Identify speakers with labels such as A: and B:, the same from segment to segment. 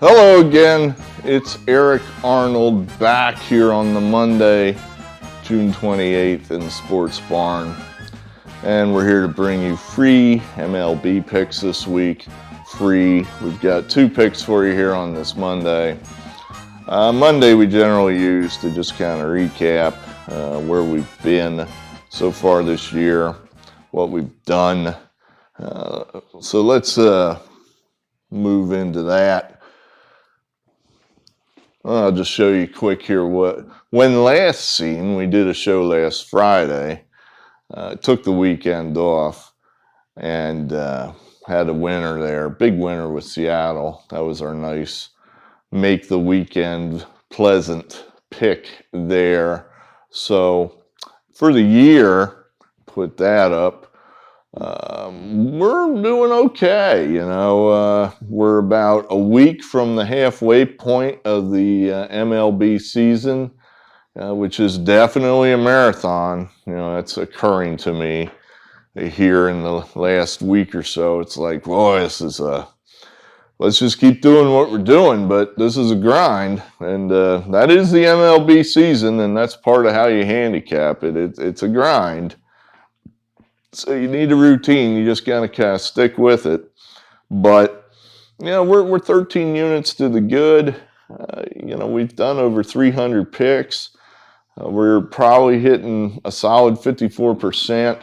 A: Hello again, it's Eric Arnold back here on the Monday, June 28th in the Sports Barn. And we're here to bring you free MLB picks this week. Free. We've got 2 picks for you here on this Monday. Monday we generally use to just kind of recap where we've been so far this year, what we've done. So let's move into that. I'll just show you quick here when last seen. We did a show last Friday. Took the weekend off and had a winner there. Big winner with Seattle. That was our nice make the weekend pleasant pick there. So for the year, put that up. We're doing okay, you know. We're about a week from the halfway point of the MLB season, which is definitely a marathon. You know, that's occurring to me here in the last week or so. It's like, boy, this is let's just keep doing what we're doing, but this is a grind, and that is the MLB season, and that's part of how you handicap it. It's a grind. So you need a routine. You just got to kind of stick with it. But, you know, we're 13 units to the good. You know, we've done over 300 picks. We're probably hitting a solid 54%.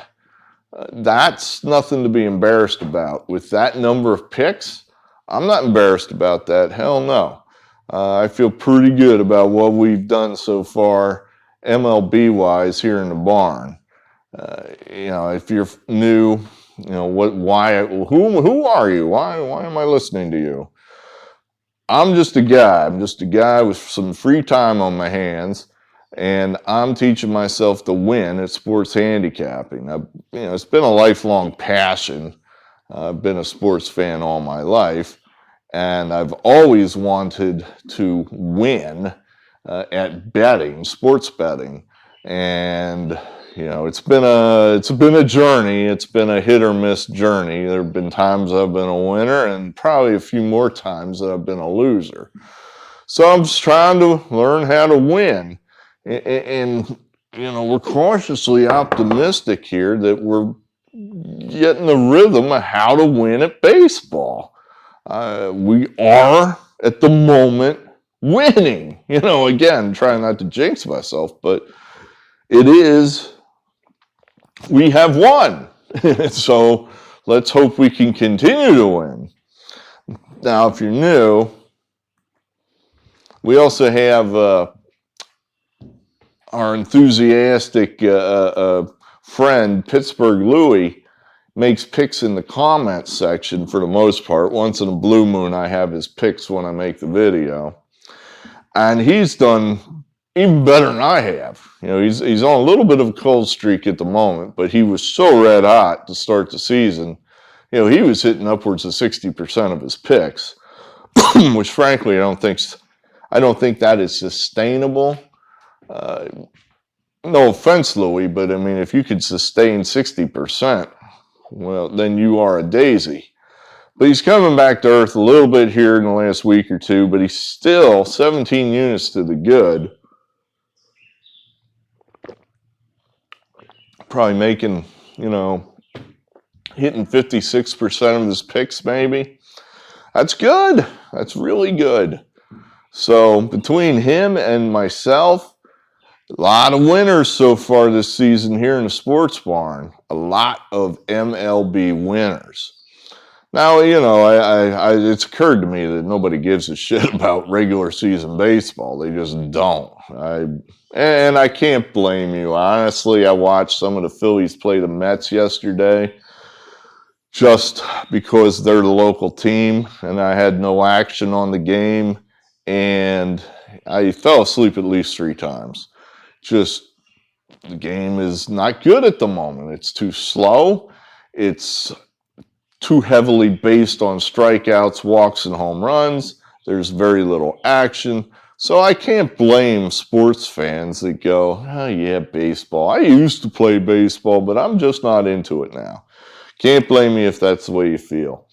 A: That's nothing to be embarrassed about. With that number of picks, I'm not embarrassed about that. Hell no. I feel pretty good about what we've done so far MLB-wise here in the barn. You know, if you're new, you know, who are you? Why am I listening to you? I'm just a guy. I'm just a guy with some free time on my hands, and I'm teaching myself to win at sports handicapping. You know, it's been a lifelong passion. I've been a sports fan all my life, and I've always wanted to win at betting, sports betting, and you know, it's been a journey. It's been a hit or miss journey. There have been times I've been a winner and probably a few more times that I've been a loser. So I'm just trying to learn how to win. And you know, we're cautiously optimistic here that we're getting the rhythm of how to win at baseball. We are, at the moment, winning. You know, again, trying not to jinx myself, but it is. We have won. So let's hope we can continue to win. Now, if you're new, we also have our enthusiastic friend, Pittsburgh Louie, makes picks in the comments section for the most part. Once in a blue moon, I have his picks when I make the video. And he's done even better than I have. You know, he's on a little bit of a cold streak at the moment, but he was so red hot to start the season. You know, he was hitting upwards of 60% of his picks, which frankly I don't think that is sustainable. No offense, Louie, but I mean, if you could sustain 60%, well, then you are a daisy. But he's coming back to earth a little bit here in the last week or two, but he's still 17 units to the good. Probably making, you know, hitting 56% of his picks maybe. That's good. That's really good. So between him and myself, a lot of winners so far this season here in the Sports Barn. A lot of MLB winners. Now, you know, it's occurred to me that nobody gives a shit about regular season baseball. They just don't. And I can't blame you. Honestly, I watched some of the Phillies play the Mets yesterday just because they're the local team, and I had no action on the game, and I fell asleep at least 3 times. Just, the game is not good at the moment. It's too slow. It's too heavily based on strikeouts, walks, and home runs. There's very little action. So I can't blame sports fans that go, oh yeah, baseball. I used to play baseball, but I'm just not into it now. Can't blame me if that's the way you feel.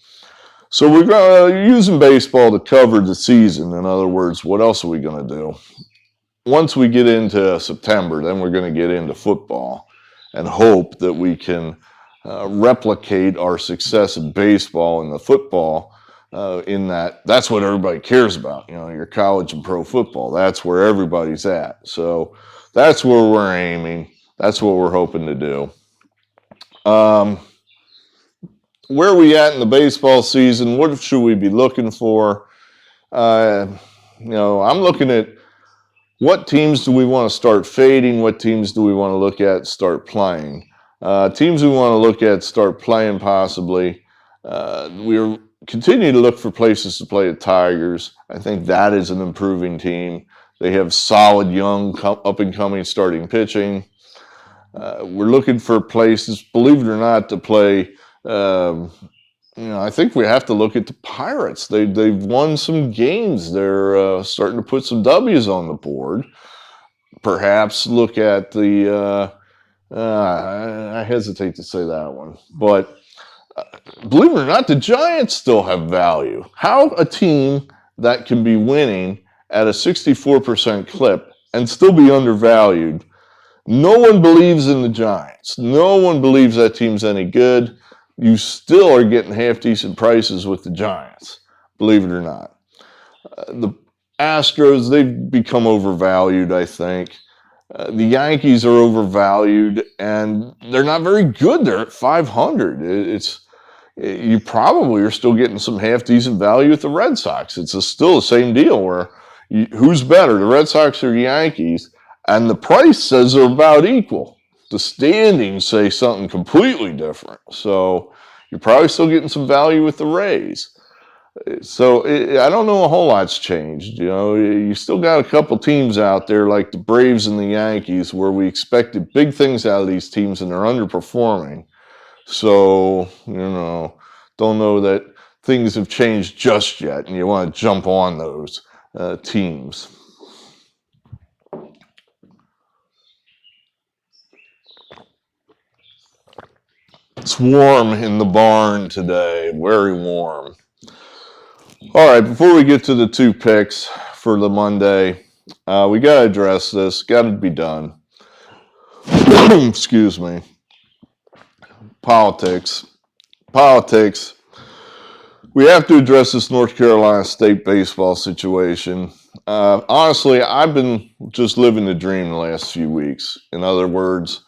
A: So we're using baseball to cover the season. In other words, what else are we going to do? Once we get into September, then we're going to get into football and hope that we can replicate our success in baseball and the football in that's what everybody cares about. You know, your college and pro football. That's where everybody's at. So that's where we're aiming. That's what we're hoping to do. Where are we at in the baseball season? What should we be looking for? I'm looking at what teams do we want to start fading? What teams do we want to look at start playing? Teams we want to look at start playing possibly. We're continue to look for places to play the Tigers. I think that is an improving team. They have solid, young, up-and-coming starting pitching. We're looking for places, believe it or not, to play. I think we have to look at the Pirates. They've won some games. They're starting to put some W's on the board. Perhaps look at the. I hesitate to say that one, but believe it or not, the Giants still have value. How a team that can be winning at a 64% clip and still be undervalued? No one believes in the Giants. No one believes that team's any good. You still are getting half-decent prices with the Giants, believe it or not. The Astros, they've become overvalued, I think. The Yankees are overvalued, and they're not very good. They're at 500. You probably are still getting some half-decent value with the Red Sox. It's still the same deal where who's better, the Red Sox or the Yankees? And the price says they're about equal. The standings say something completely different. So you're probably still getting some value with the Rays. So I don't know a whole lot's changed. You know, you still got a couple teams out there like the Braves and the Yankees where we expected big things out of these teams and they're underperforming. So, don't know that things have changed just yet and you want to jump on those teams. It's warm in the barn today, very warm. All right, before we get to the two picks for the Monday, we got to address this. Got to be done. Excuse me. Politics. We have to address this North Carolina State baseball situation. Honestly, I've been just living the dream the last few weeks. In other words,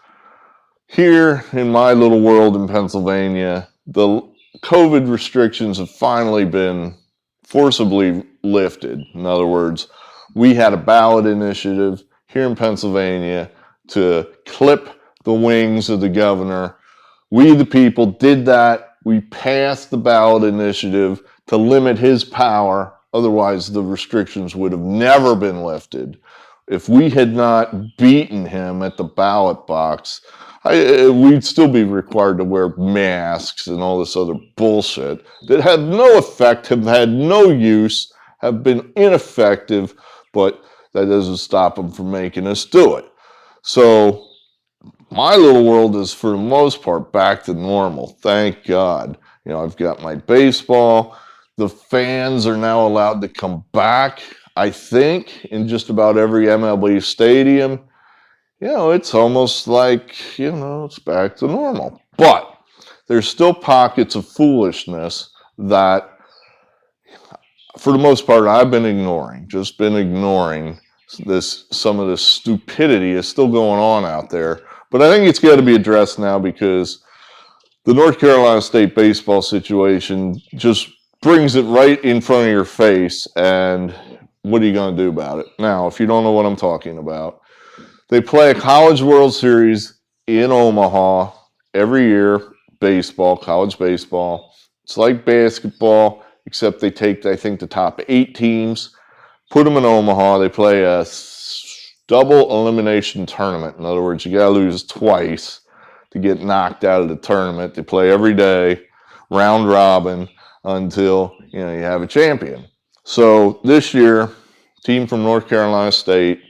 A: here in my little world in Pennsylvania, the COVID restrictions have finally been forcibly lifted. In other words, we had a ballot initiative here in Pennsylvania to clip the wings of the governor. We, the people, did that. We passed the ballot initiative to limit his power. Otherwise, the restrictions would have never been lifted. If we had not beaten him at the ballot box, we'd still be required to wear masks and all this other bullshit that had no effect, have had no use, have been ineffective, but that doesn't stop them from making us do it. So my little world is, for the most part, back to normal. Thank God. I've got my baseball. The fans are now allowed to come back, I think, in just about every MLB stadium. It's almost like, it's back to normal. But there's still pockets of foolishness that, for the most part, I've been ignoring. Just been ignoring this. Some of this stupidity is still going on out there. But I think it's got to be addressed now because the North Carolina State baseball situation just brings it right in front of your face. And what are you going to do about it? Now, if you don't know what I'm talking about, they play a College World Series in Omaha every year, baseball, college baseball. It's like basketball, except they take, I think, the top 8 teams, put them in Omaha. They play a double elimination tournament. In other words, you got to lose twice to get knocked out of the tournament. They play every day, round robin, until you have a champion. So this year, team from North Carolina State,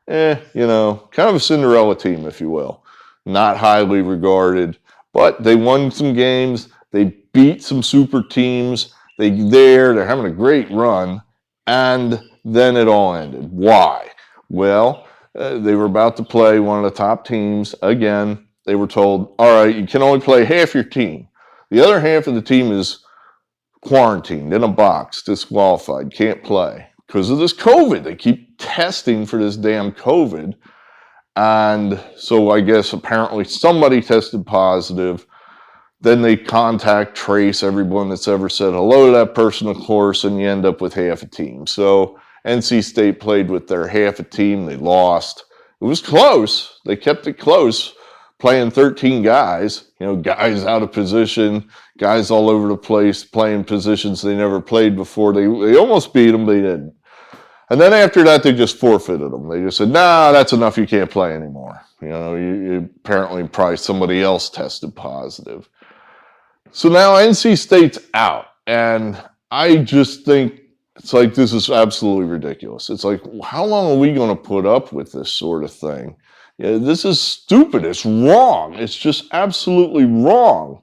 A: kind of a Cinderella team, if you will. Not highly regarded, but they won some games. They beat some super teams. They're having a great run, and then it all ended. Why? Well, they were about to play one of the top teams. Again, they were told, all right, you can only play half your team. The other half of the team is quarantined in a box, disqualified, can't play because of this COVID. They keep testing for this damn COVID. And so I guess apparently somebody tested positive. Then they contact trace everyone that's ever said hello to that person, of course, and you end up with half a team. So NC State played with their half a team. They lost. It was close. They kept it close, playing 13 guys, guys out of position, guys all over the place, playing positions they never played before. They almost beat them. They didn't. And then after that, they just forfeited them. They just said, nah, that's enough. You can't play anymore. You apparently probably somebody else tested positive. So now NC State's out. And I just think it's like, this is absolutely ridiculous. It's like, how long are we going to put up with this sort of thing? This is stupid. It's wrong. It's just absolutely wrong.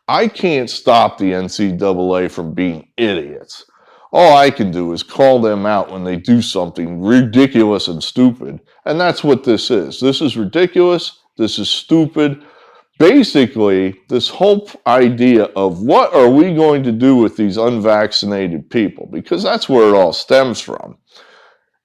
A: I can't stop the NCAA from being idiots. All I can do is call them out when they do something ridiculous and stupid. And that's what this is. This is ridiculous. This is stupid. Basically, this whole idea of what are we going to do with these unvaccinated people? Because that's where it all stems from.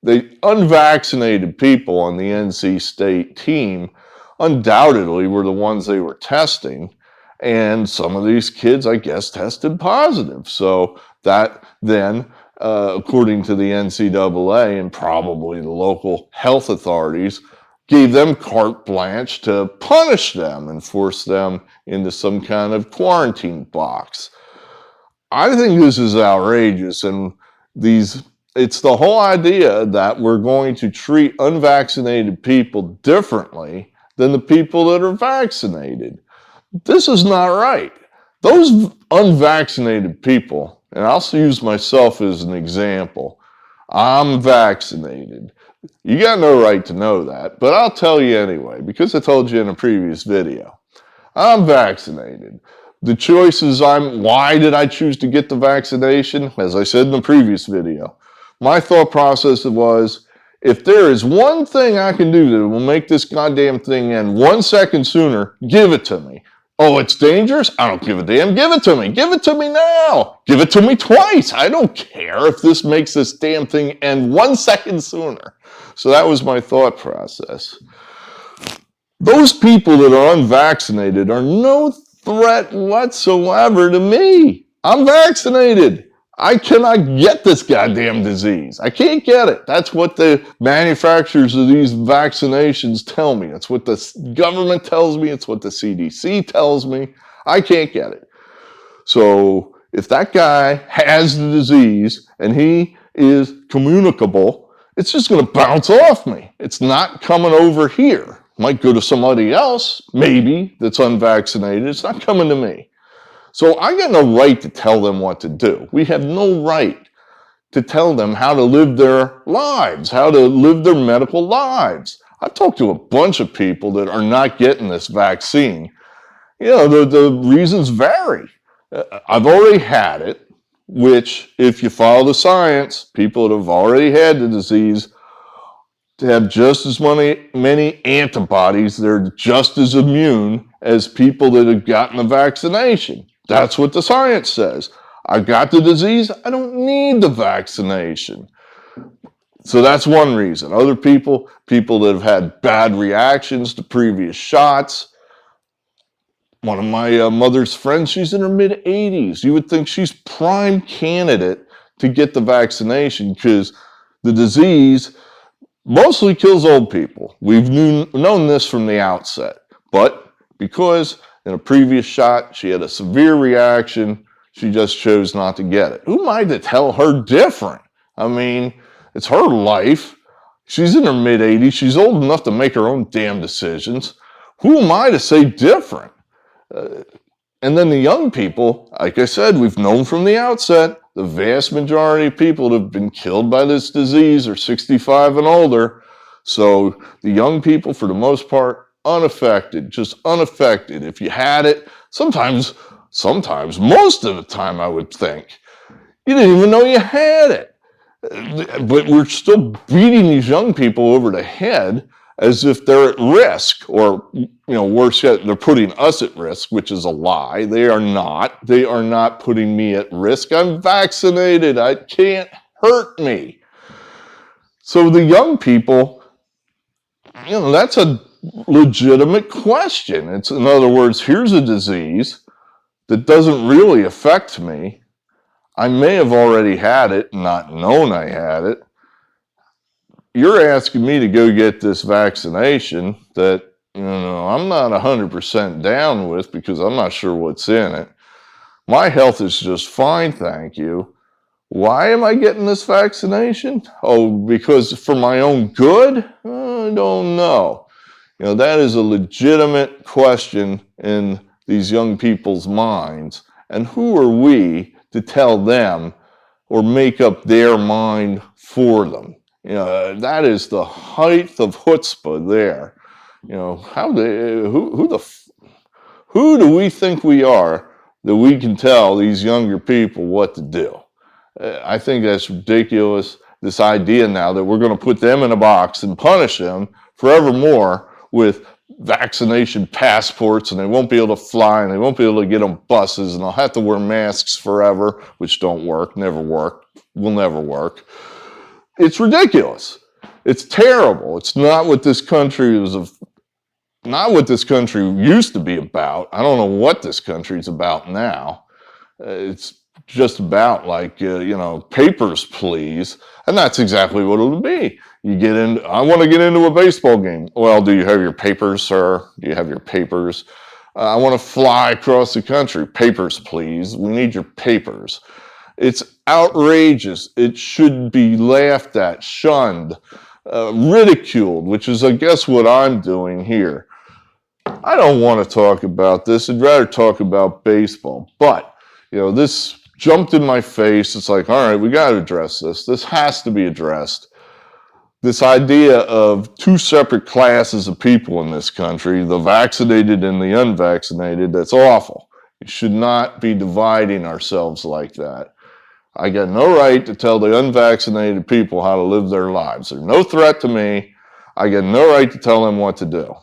A: The unvaccinated people on the NC State team undoubtedly were the ones they were testing. And some of these kids, I guess, tested positive. So that then, according to the NCAA and probably the local health authorities, gave them carte blanche to punish them and force them into some kind of quarantine box. I think this is outrageous, and it's the whole idea that we're going to treat unvaccinated people differently than the people that are vaccinated. This is not right. Those unvaccinated people, and I'll use myself as an example. I'm vaccinated. You got no right to know that, but I'll tell you anyway, because I told you in a previous video. I'm vaccinated. The choice is why did I choose to get the vaccination? As I said in the previous video, my thought process was, if there is one thing I can do that will make this goddamn thing end 1 second sooner, give it to me. Oh, it's dangerous? I don't give a damn. Give it to me. Give it to me now. Give it to me twice. I don't care if this makes this damn thing end 1 second sooner. So that was my thought process. Those people that are unvaccinated are no threat whatsoever to me. I'm vaccinated. I cannot get this goddamn disease. I can't get it. That's what the manufacturers of these vaccinations tell me. It's what the government tells me. It's what the CDC tells me. I can't get it. So if that guy has the disease and he is communicable, it's just going to bounce off me. It's not coming over here. Might go to somebody else, maybe, that's unvaccinated. It's not coming to me. So I got no right to tell them what to do. We have no right to tell them how to live their lives, how to live their medical lives. I've talked to a bunch of people that are not getting this vaccine. The reasons vary. I've already had it, which if you follow the science, people that have already had the disease have just as many antibodies. They're just as immune as people that have gotten the vaccination. That's what the science says. I got the disease. I don't need the vaccination. So that's one reason. Other people that have had bad reactions to previous shots. One of my mother's friends, she's in her mid-80s. You would think she's prime candidate to get the vaccination because the disease mostly kills old people. We've known this from the outset. But because in a previous shot, she had a severe reaction, she just chose not to get it. Who am I to tell her different? I mean, it's her life. She's in her mid-80s. She's old enough to make her own damn decisions. Who am I to say different? And then the young people, like I said, we've known from the outset, the vast majority of people that have been killed by this disease are 65 and older. So the young people, for the most part, unaffected, just unaffected. If you had it, sometimes, most of the time, I would think, You didn't even know you had it. But we're still beating these young people over the head as if they're at risk, or, worse yet, they're putting us at risk, which is a lie. They are not. They are not putting me at risk. I'm vaccinated. It can't hurt me. So the young people, that's a legitimate question. It's, in other words, here's a disease that doesn't really affect me. I may have already had it, not known I had it. You're asking me to go get this vaccination that, I'm not 100% down with because I'm not sure what's in it. My health is just fine, thank you. Why am I getting this vaccination? Oh, because for my own good? I don't know. That is a legitimate question in these young people's minds. And who are we to tell them or make up their mind for them? That is the height of chutzpah there. Who do we think we are that we can tell these younger people what to do? I think that's ridiculous. This idea now that we're going to put them in a box and punish them forevermore with vaccination passports, and they won't be able to fly, and they won't be able to get on buses, and they'll have to wear masks forever, which don't work, never work, will never work. It's ridiculous. It's terrible. It's not what this country not what this country used to be about. I don't know what this country is about now. It's just about papers, please. And that's exactly what it'll be. I want to get into a baseball game. Well, do you have your papers, sir? Do you have your papers? I want to fly across the country. Papers, please. We need your papers. It's outrageous. It should be laughed at, shunned, ridiculed, which is, I guess, what I'm doing here. I don't want to talk about this. I'd rather talk about baseball. But, this jumped in my face. It's like, all right, we got to address this. This has to be addressed. This idea of two separate classes of people in this country, the vaccinated and the unvaccinated, that's awful. We should not be dividing ourselves like that. I got no right to tell the unvaccinated people how to live their lives. They're no threat to me. I got no right to tell them what to do.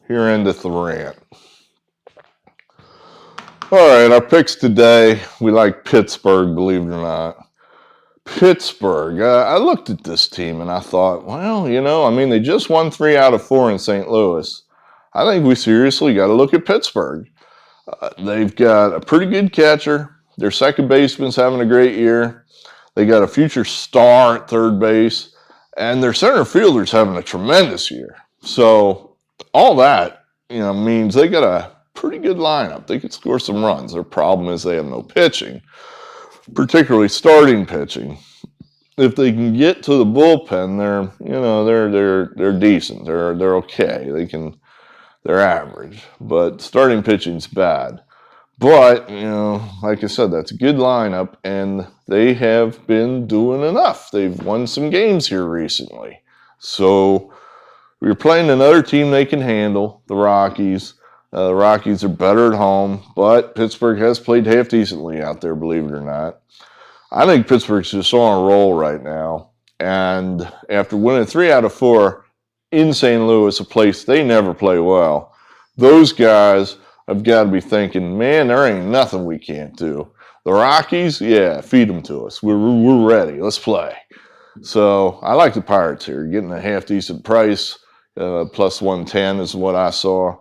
A: Here endeth the rant. All right, our picks today, we like Pittsburgh, believe it or not. Pittsburgh, I looked at this team and I thought, well, they just won 3 out of 4 in St. Louis. I think we seriously got to look at Pittsburgh. They've got a pretty good catcher. Their second baseman's having a great year. They got a future star at third base. And their center fielder's having a tremendous year. So all that, means they got a pretty good lineup. They could score some runs. Their problem is they have no pitching, particularly starting pitching. If they can get to the bullpen, they're decent. They're okay. They're average, but starting pitching's bad. But, like I said, that's a good lineup, and they have been doing enough. They've won some games here recently. So we're playing another team they can handle, the Rockies. The Rockies are better at home, but Pittsburgh has played half decently out there, believe it or not. I think Pittsburgh's just on a roll right now. And after winning 3 out of 4 in St. Louis, a place they never play well, those guys have got to be thinking, man, there ain't nothing we can't do. The Rockies, yeah, feed them to us. We're ready. Let's play. So I like the Pirates here, getting a half-decent price. Plus 110 is what I saw.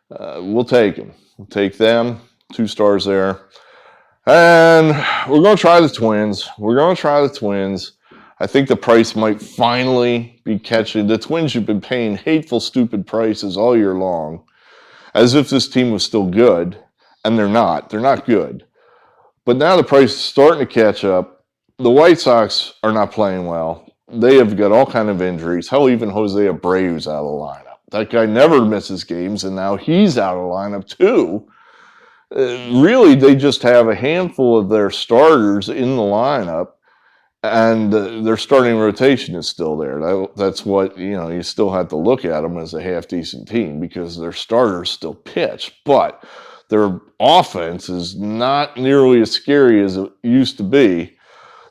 A: We'll take them. We'll take them. 2 stars there. And we're going to try the Twins. I think the price might finally be catching. The Twins, you've been paying hateful, stupid prices all year long, as if this team was still good, and they're not. They're not good. But now the price is starting to catch up. The White Sox are not playing well. They have got all kind of injuries. Hell, even Jose Abreu's out of the lineup. That guy never misses games, and now he's out of the lineup too. Really, they just have a handful of their starters in the lineup, and their starting rotation is still there. That's what, you still have to look at them as a half-decent team because their starters still pitch, but their offense is not nearly as scary as it used to be.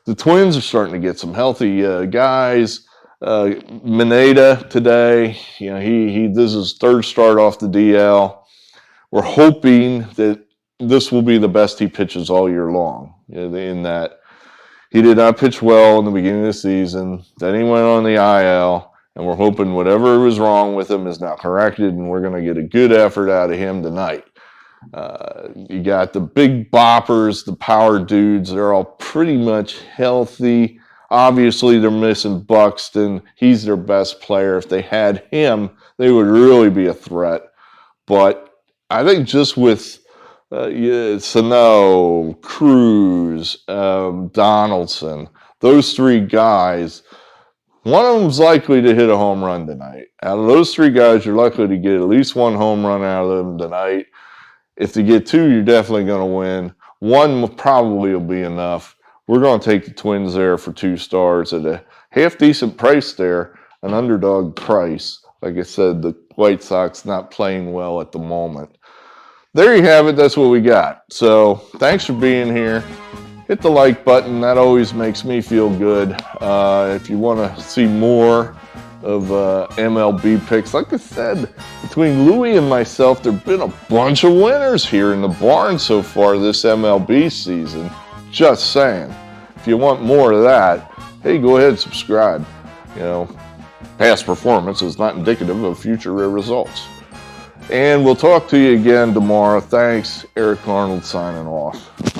A: The Twins are starting to get some healthy guys. Mineta today, this is his third start off the DL. We're hoping that this will be the best he pitches all year long, in that he did not pitch well in the beginning of the season. Then he went on the IL, and we're hoping whatever was wrong with him is now corrected, and we're going to get a good effort out of him tonight. You got the big boppers, the power dudes. They're all pretty much healthy. Obviously, they're missing Buxton. He's their best player. If they had him, they would really be a threat. But I think just with Sano, Cruz, Donaldson, those three guys, one of them's likely to hit a home run tonight. Out of those three guys, you're likely to get at least one home run out of them tonight. If they get two, you're definitely going to win. One probably will be enough. We're going to take the Twins there for 2 stars at a half-decent price there, an underdog price. Like I said, the White Sox not playing well at the moment. There you have it. That's what we got. So thanks for being here. Hit the like button. That always makes me feel good. If you want to see more of MLB picks, like I said, between Louie and myself, there have been a bunch of winners here in the barn so far this MLB season. Just saying. If you want more of that, hey, go ahead and subscribe. Past performance is not indicative of future results. And we'll talk to you again tomorrow. Thanks. Eric Arnold signing off.